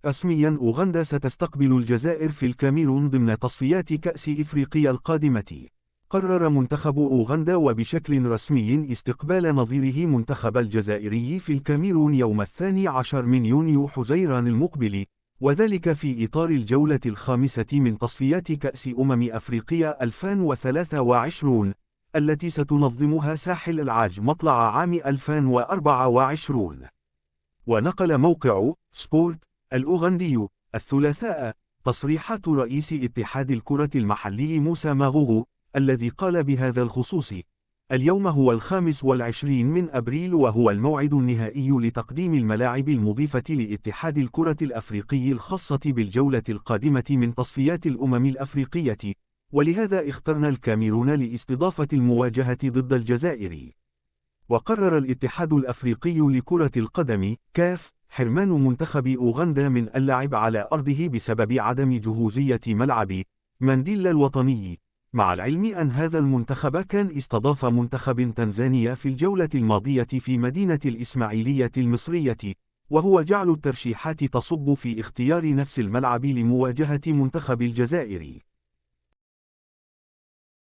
رسميا أوغندا ستستقبل الجزائر في الكاميرون ضمن تصفيات كأس إفريقيا القادمة. قرر منتخب أوغندا وبشكل رسمي استقبال نظيره منتخب الجزائري في الكاميرون يوم 12 من يونيو حزيران المقبل، وذلك في إطار الجولة الخامسة من تصفيات كأس أفريقيا 2023 التي ستنظمها ساحل العاج مطلع عام 2024. ونقل موقع سبورت الأوغندي الثلاثاء تصريحات رئيس اتحاد الكرة المحلي موسى ماغوغو الذي قال بهذا الخصوص: اليوم هو 25 من أبريل وهو الموعد النهائي لتقديم الملاعب المضيفة لاتحاد الكرة الأفريقي الخاصة بالجولة القادمة من تصفيات الأفريقية، ولهذا اخترنا الكاميرون لاستضافة المواجهة ضد الجزائر. وقرر الاتحاد الأفريقي لكرة القدم كاف حرمان منتخب أوغندا من اللعب على أرضه بسبب عدم جهوزية ملعب مانديلا الوطني، مع العلم أن هذا المنتخب كان استضاف منتخب تنزانيا في الجولة الماضية في مدينة الإسماعيلية المصرية، وهو جعل الترشيحات تصب في اختيار نفس الملعب لمواجهة منتخب الجزائر.